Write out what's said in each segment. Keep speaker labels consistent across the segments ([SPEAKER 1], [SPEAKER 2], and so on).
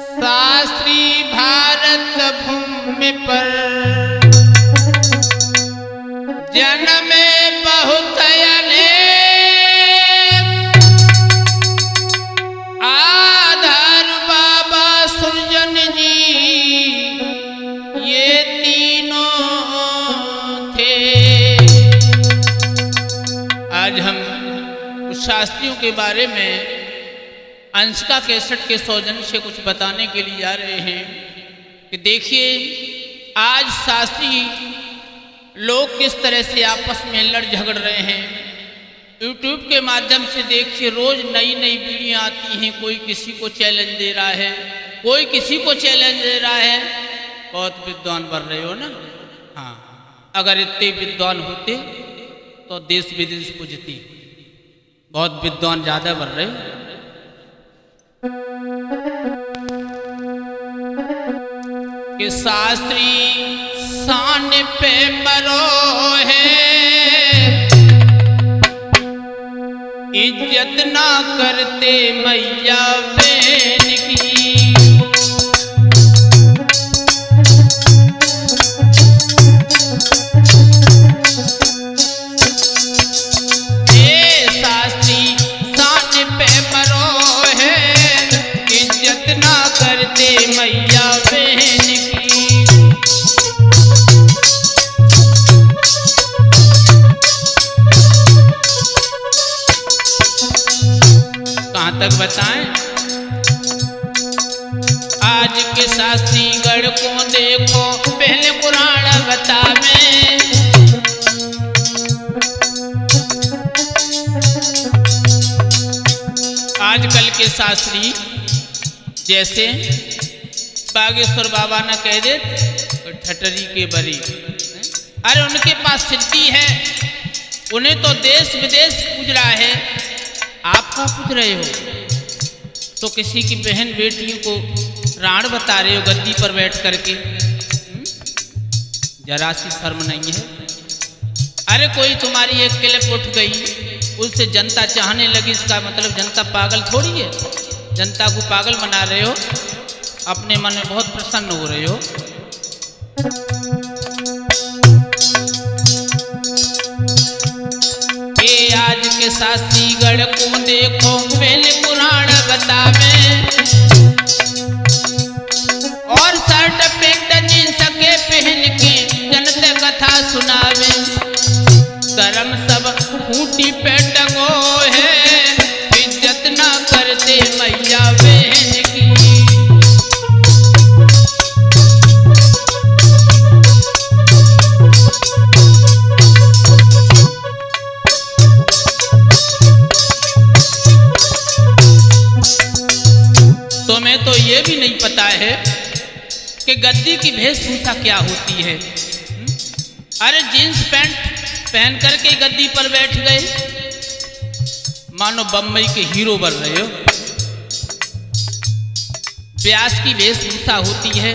[SPEAKER 1] शास्त्री भारत भूमि पर जन्मे बहुत अनेक, आधार बाबा सृजन जी ये तीनों थे। आज हम कुछ शास्त्रियों के बारे में अंशिका कैसेट के सौजन्य से कुछ बताने के लिए जा रहे हैं कि देखिए आज शास्त्री लोग किस तरह से आपस में लड़ झगड़ रहे हैं। यूट्यूब के माध्यम से देखिए रोज नई नई वीडियो आती हैं, कोई किसी को चैलेंज दे रहा है, कोई किसी को चैलेंज दे रहा है। बहुत विद्वान बन रहे हो ना। हाँ, अगर इतने विद्वान होते तो देश विदेश पूजती। बहुत विद्वान ज़्यादा बन रहे हो। कि शास्त्री शान पे मरो है, इज्जत ना करते मैया बहन की। शास्त्री शान पे मरो है, इज्जत ना करते मैया बहन की। तक बताएं आज के शास्त्री गढ़ को देखो, पहले पुराण बतावे। आजकल के शास्त्री जैसे बागेश्वर बाबा न कह दे ठटरी के बरी, अरे उनके पास सिद्धि है, उन्हें तो देश विदेश पूज रहा है, आप क्या पूछ रहे हो? तो किसी की बहन बेटियों को राण बता रहे हो गद्दी पर बैठ करके। जरा सी शर्म नहीं है? अरे कोई तुम्हारी एक क्लिप उठ गई, उससे जनता चाहने लगी, इसका मतलब जनता पागल थोड़ी है। जनता को पागल बना रहे हो, अपने मन में बहुत प्रसन्न हो रहे हो। आज के शास्त्री गढ़ को देखो, पहले पुराण बतावे। और शर्ट पैंट जींस के पहन के जनता कथा सुनावे। कर्म सब खूंटी पे टंगो है, इज्जत ना करते मैया बहन की। तुम्हें तो ये भी नहीं पता है कि गद्दी की वेशभूषा क्या होती है। अरे जींस पैंट पहन करके गद्दी पर बैठ गए, मानो बम्बई के हीरो बन रहे हो। व्यास की वेशभूषा होती है,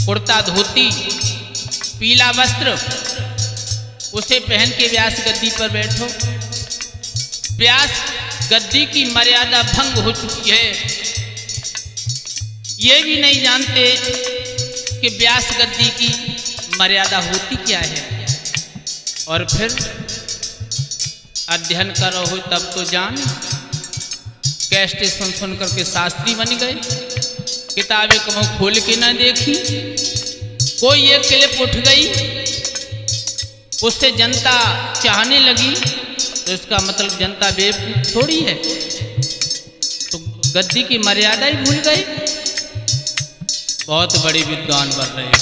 [SPEAKER 1] कुर्ता धोती पीला वस्त्र, उसे पहन के व्यास गद्दी पर बैठो। व्यास गद्दी की मर्यादा भंग हो चुकी है, ये भी नहीं जानते कि व्यास गद्दी की मर्यादा होती क्या है। और फिर अध्ययन करो हो तब तो जान, कैसेट सुन करके शास्त्री बन गए। किताबें कमो खोल के ना देखी, कोई एक क्लिप उठ गई, उससे जनता चाहने लगी, तो इसका मतलब जनता बेवकूफ थोड़ी है। तो गद्दी की मर्यादा ही भूल गए। बहुत बड़े विद्वान बन रहे हैं।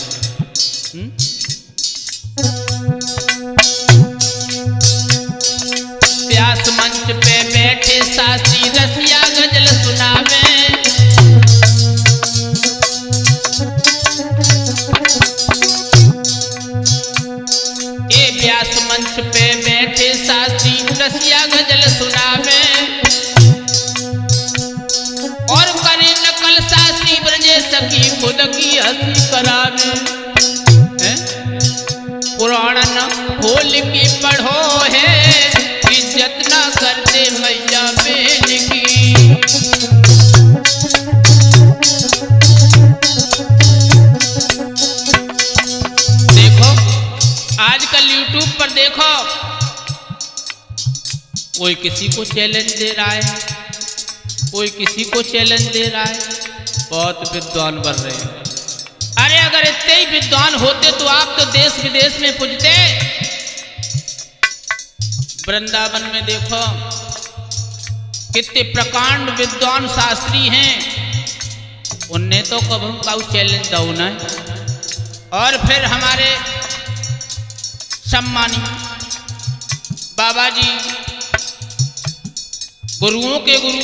[SPEAKER 1] व्यास मंच पे बैठे शास्त्री रसिया गजल सुनावे। ए व्यास मंच पे बैठे शास्त्री रसिया गजल सुनावे। और करे नकल शास्त्री ब्रजे सकी खुद की हंसी करावे। पुराण न खोल के पढ़ो है, इज्जत ना करते मैया बहन की। कोई किसी को चैलेंज दे रहा है, कोई किसी को चैलेंज दे रहा है। बहुत विद्वान बन रहे हैं। अरे अगर इतने ही विद्वान होते तो आप तो देश विदेश में पूजते। वृंदावन में देखो कितने प्रकांड विद्वान शास्त्री हैं, उनने तो कभी काऊ चैलेंज दो ना। और फिर हमारे सम्मानी बाबा जी, गुरुओं के गुरु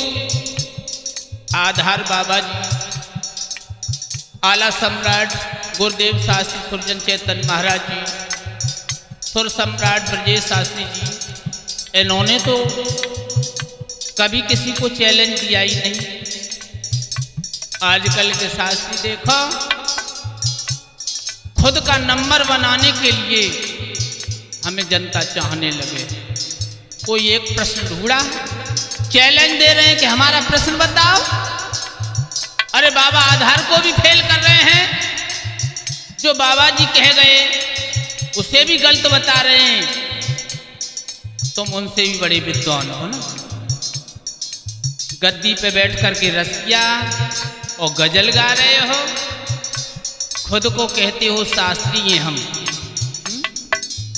[SPEAKER 1] आधार बाबा जी, आला सम्राट गुरुदेव शास्त्री सुरजन चैतन्य महाराज जी, सुर सम्राट ब्रजेश शास्त्री जी, इन्होंने तो कभी किसी को चैलेंज दिया ही नहीं। आजकल के शास्त्री देखो खुद का नंबर बनाने के लिए हमें जनता चाहने लगे। कोई एक प्रश्न ढूंढा, चैलेंज दे रहे हैं कि हमारा प्रश्न बताओ। अरे बाबा आधार को भी फेल कर रहे हैं, जो बाबा जी कह गए उसे भी गलत बता रहे हैं। तुम उनसे भी बड़े विद्वान हो ना। गद्दी पे बैठ करके रसिया और गजल गा रहे हो, खुद को कहते हो शास्त्री हैं हम।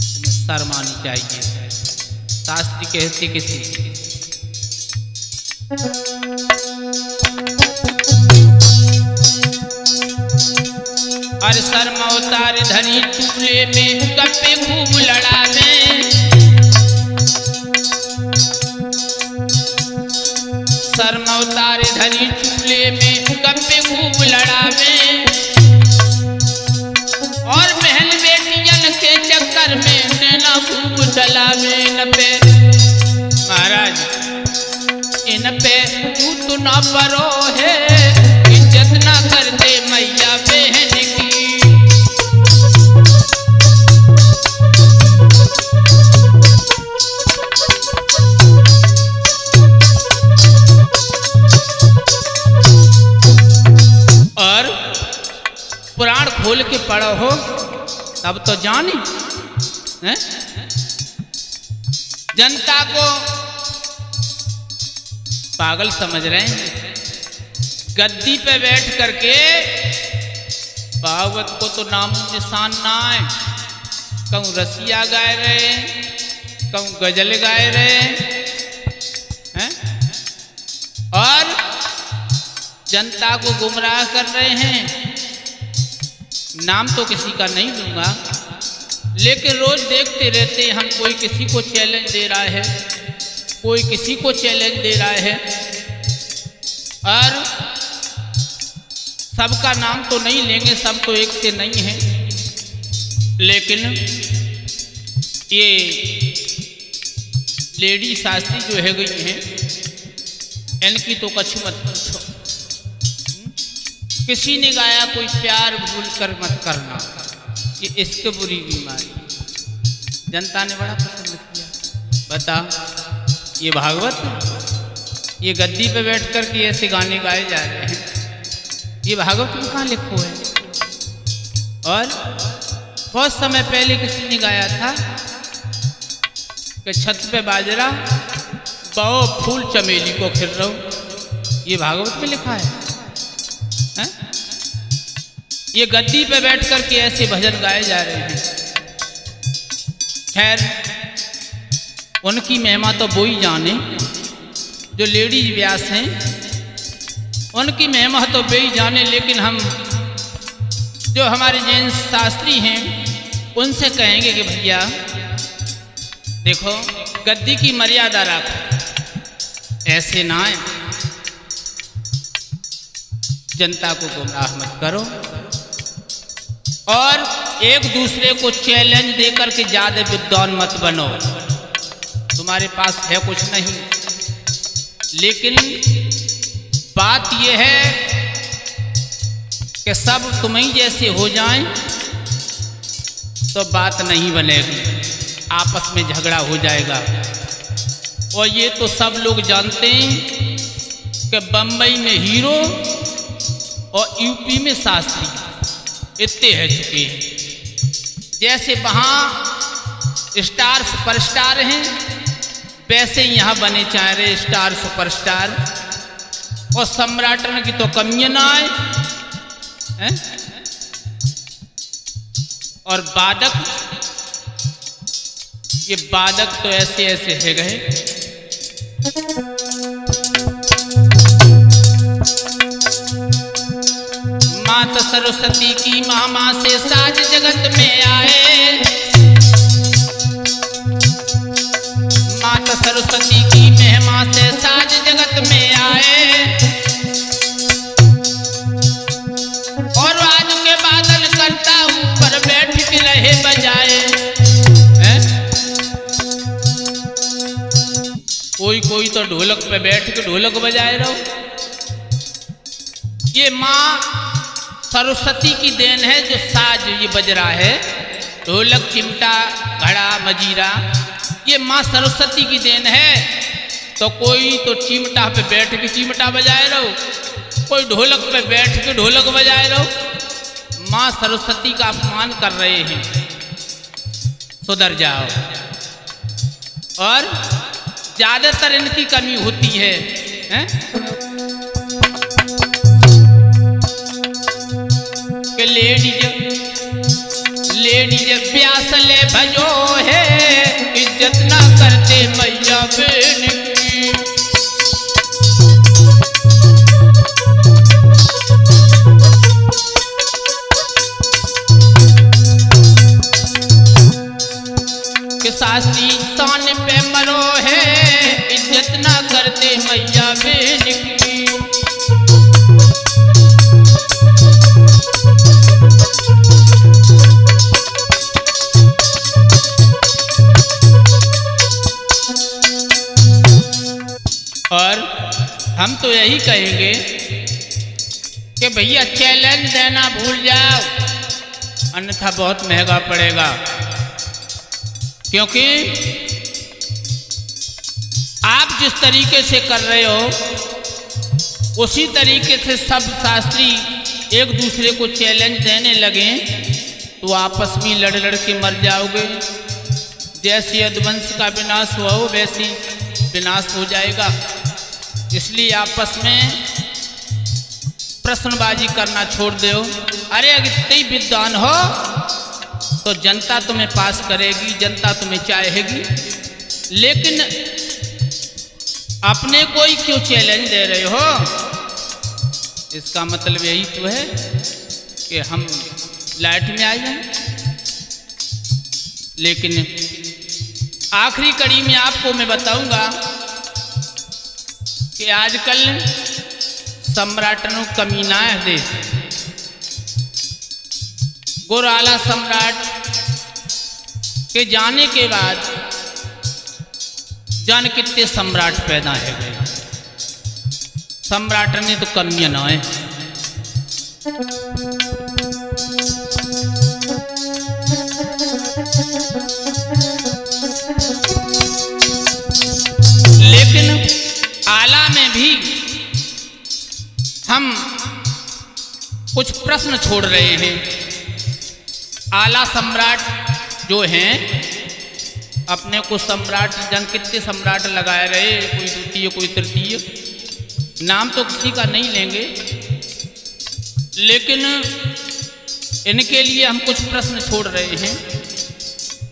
[SPEAKER 1] तुम्हें शर्म आनी चाहिए। शास्त्री कहते किसी अरे शर्म अवतार धनी चूल्हे में गप्पे खूब लड़ावे। शर्म अवतार धनी चूल्हे में गप्पे खूब लड़ावे। और बहन बेटियन के चक्कर में नैना खूब चलावे। न पे महाराज इन पे तू न परो है, इज्जत ना कर दे मैया बहन की। और पुराण खोल के पढ़ो हो तब तो जाने हैं? जनता को पागल समझ रहे हैं। गद्दी पे बैठ करके भागवत को तो नाम निशान ना है। कहूँ रसिया गाए रहे, कहूँ गजल गाए रहे हैं और जनता को गुमराह कर रहे हैं। नाम तो किसी का नहीं लूँगा, लेकिन रोज देखते रहते हैं हम, कोई किसी को चैलेंज दे रहा है, कोई किसी को चैलेंज दे रहा है। और सबका नाम तो नहीं लेंगे, सब तो एक से नहीं है, लेकिन ये लेडी शास्त्री जो है गई हैं, इनकी तो कछु मत पूछो। किसी ने गाया कोई प्यार भूल कर मत करना, ये इसके बुरी बीमारी। जनता ने बड़ा पसंद किया। बता ये भागवत, ये गद्दी पे बैठ कर के ऐसे गाने गाए जा रहे हैं, ये भागवत में कहाँ लिखो है? और बहुत समय पहले किसी ने गाया था कि छत पे बाजरा बाओ फूल चमेली को खिल रहो, ये भागवत में लिखा है? ये गद्दी पे बैठ कर के ऐसे भजन गाए जा रहे हैं। खैर उनकी महिमा तो वो ही जाने, जो लेडीज व्यास हैं उनकी महिमा तो वे ही जाने। लेकिन हम जो हमारे जैन शास्त्री हैं उनसे कहेंगे कि भैया देखो गद्दी की मर्यादा रखो, ऐसे ना आए, जनता को गुमराह मत करो और एक दूसरे को चैलेंज देकर के ज्यादा विद्वान मत बनो। तुम्हारे पास है कुछ नहीं, लेकिन बात यह है कि सब तुम ही जैसे हो जाएं तो बात नहीं बनेगी, आपस में झगड़ा हो जाएगा। और ये तो सब लोग जानते हैं कि बम्बई में हीरो और यूपी में शास्त्री इतने है चुके हैं। जैसे वहाँ स्टार सुपरस्टार हैं, वैसे ही यहाँ बने चाह रहे स्टार सुपरस्टार, और सम्राटन की तो कमी ना आए हैं? और बादक, ये बादक तो ऐसे ऐसे है गए। माता सरस्वती की मामा से साज जगत में आए, माता सरस्वती की महिमा से साज जगत में आए, और आज के बादल करता ऊपर बैठ के रहे बजाए हैं? कोई तो ढोलक पे बैठ के ढोलक बजाए रहो। ये माँ सरस्वती की देन है जो साज ये बज रहा है, ढोलक, चिमटा, घड़ा, मजीरा, ये माँ सरस्वती की देन है। तो कोई तो चिमटा पे बैठ के चिमटा बजाए रहो, कोई ढोलक पे बैठ के ढोलक बजाए रहो। माँ सरस्वती का अपमान कर रहे हैं, सुधर जाओ। और ज्यादातर इनकी कमी होती है, हैं? कि लेडीज प्यास ले भजो है, इज्जत ना करते मैया बहन की। कि सासी तान पे मरो है, इज्जत ना करते मैया बहन की। और हम तो यही कहेंगे कि भैया चैलेंज देना भूल जाओ, अन्यथा बहुत महंगा पड़ेगा। क्योंकि आप जिस तरीके से कर रहे हो उसी तरीके से सब शास्त्री एक दूसरे को चैलेंज देने लगे तो आपस में लड़ लड़ के मर जाओगे। जैसे यदुवंश का विनाश हुआ हो वैसी विनाश हो जाएगा। इसलिए आपस में प्रश्नबाजी करना छोड़ दो। अरे अगर इतने विद्वान हो तो जनता तुम्हें पास करेगी, जनता तुम्हें चाहेगी, लेकिन अपने को ही क्यों चैलेंज दे रहे हो? इसका मतलब यही तो है कि हम लाइट में आ जाएं। लेकिन आखिरी कड़ी में आपको मैं बताऊंगा कि आजकल सम्राटनों कमीना है देश। गोराला सम्राट के जाने के बाद जान कितने सम्राट पैदा है गए। सम्राट ने तो कमियां ना है। लेकिन आला में भी हम कुछ प्रश्न छोड़ रहे हैं। आला सम्राट जो हैं अपने को सम्राट जन कितने सम्राट लगाए रहे, कोई द्वितीय कोई तृतीय, नाम तो किसी का नहीं लेंगे, लेकिन इनके लिए हम कुछ प्रश्न छोड़ रहे हैं।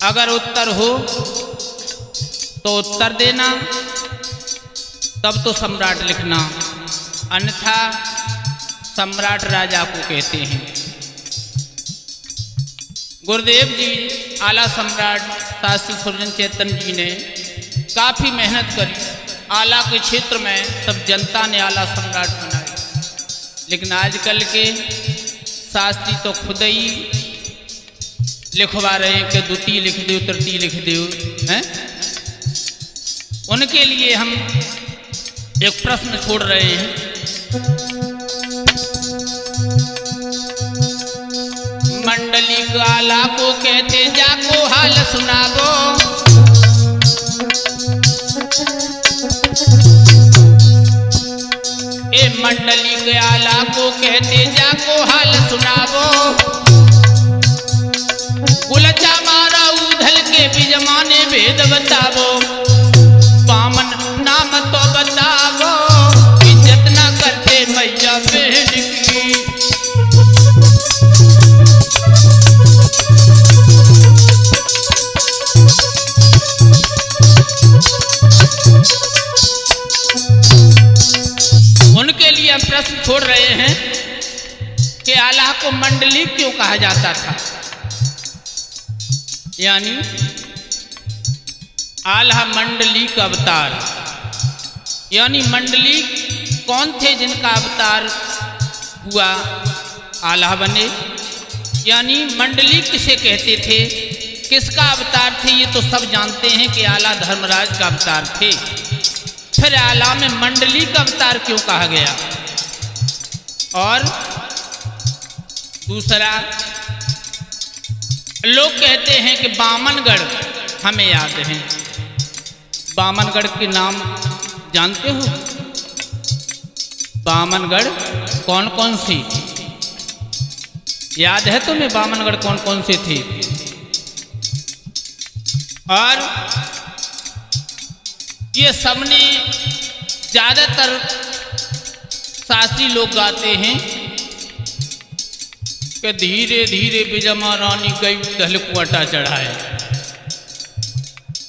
[SPEAKER 1] अगर उत्तर हो तो उत्तर देना, तब तो सम्राट लिखना, अन्यथा सम्राट राजा को कहते हैं। गुरुदेव जी आला सम्राट शास्त्री सुरजन चैतन्य जी ने काफ़ी मेहनत करी आला के क्षेत्र में, तब जनता ने आला सम्राट बनाए। लेकिन आजकल के शास्त्री तो खुद ही लिखवा रहे हैं कि द्वितीय लिख दो, तृतीय लिख दो हैं। उनके लिए हम एक प्रश्न छोड़ रहे हैं। मंडली गाला को कहते जाको हाल सुनागो, ए मंडली गाला को कहते जाको हाल सुनागो। गुलचा मारा उधल के बिजमाने भेद बतावो, हम प्रश्न छोड़ रहे हैं कि आल्हा को मंडली क्यों कहा जाता था। यानी आल्हा मंडली का अवतार, यानी मंडली कौन थे जिनका अवतार हुआ आल्हा बने। यानी मंडली किसे कहते थे, किसका अवतार थे, ये तो सब जानते हैं कि आल्हा धर्मराज का अवतार थे। फिर आल्हा में मंडली का अवतार क्यों कहा गया। और दूसरा, लोग कहते हैं कि बामनगढ़ हमें याद है। बामनगढ़ के नाम जानते हो? बामनगढ़ कौन कौन सी याद है तुम्हें? बामनगढ़ कौन कौन से थे? और ये सबने ज्यादातर शास्त्री लोग गाते हैं कि धीरे धीरे बिजमा रानी गई दहल कुआटा चढ़ाए।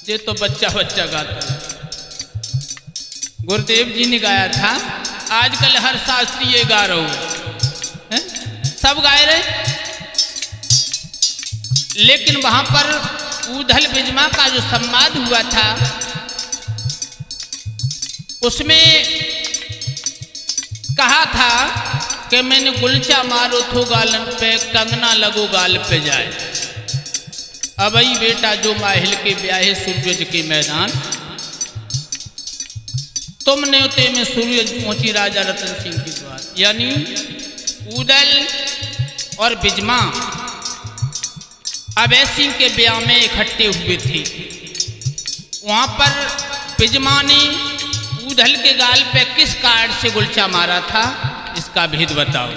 [SPEAKER 1] ये तो बच्चा बच्चा गाता है। गुरुदेव जी ने गाया था, आजकल हर शास्त्री ये गा रहे हैं, सब गाए रहे। लेकिन वहां पर उधल बिजमा का जो संवाद हुआ था उसमें कहा था कि मैंने गुलचा मारो थो गालन पे, कंगना लगो गाल पे जाए। अबई बेटा जो माहिल के ब्याहे सूरज के मैदान, तुम न्योते में सूरज पहुंची राजा रतन सिंह के द्वार। यानी उदल और बिजमा अभय सिंह के ब्याह में इकट्ठे हुए थे। वहां पर बिजमा ने उदल के गाल पे किस कार्ड से गुलचा मारा था, इसका भेद बताओ।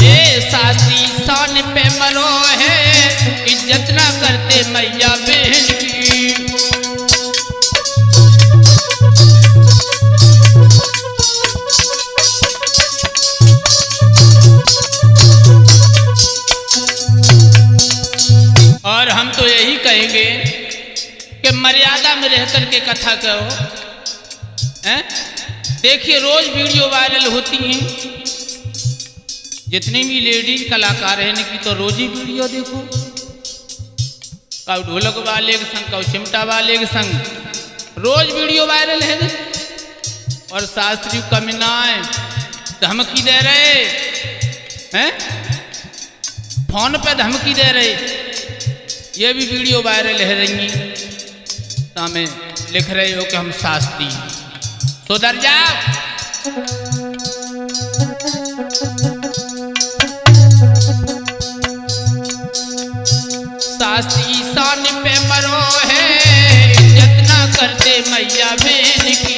[SPEAKER 1] ये शास्त्री शान पे मरो है, इज्जत ना करते मैया बहन की। और हम तो यही कहेंगे कि मर्यादा में रहकर के कथा करो। देखिए रोज वीडियो वायरल होती हैं, जितने भी लेडीज कलाकार हैं इनकी तो रोज ही वीडियो देखो। कब ढोलक वाले के संग, कब चिमटा वाले के संग, रोज वीडियो वायरल है। और शास्त्री कमिनाएं धमकी दे रहे हैं, फोन पे धमकी दे रहे, ये भी वीडियो वायरल है रही। तो हमें लिख रहे हो कि हम शास्त्री, सुधर जाओ। शास्त्री शान पे मरो है, इज्जत ना करते मैया बहन की।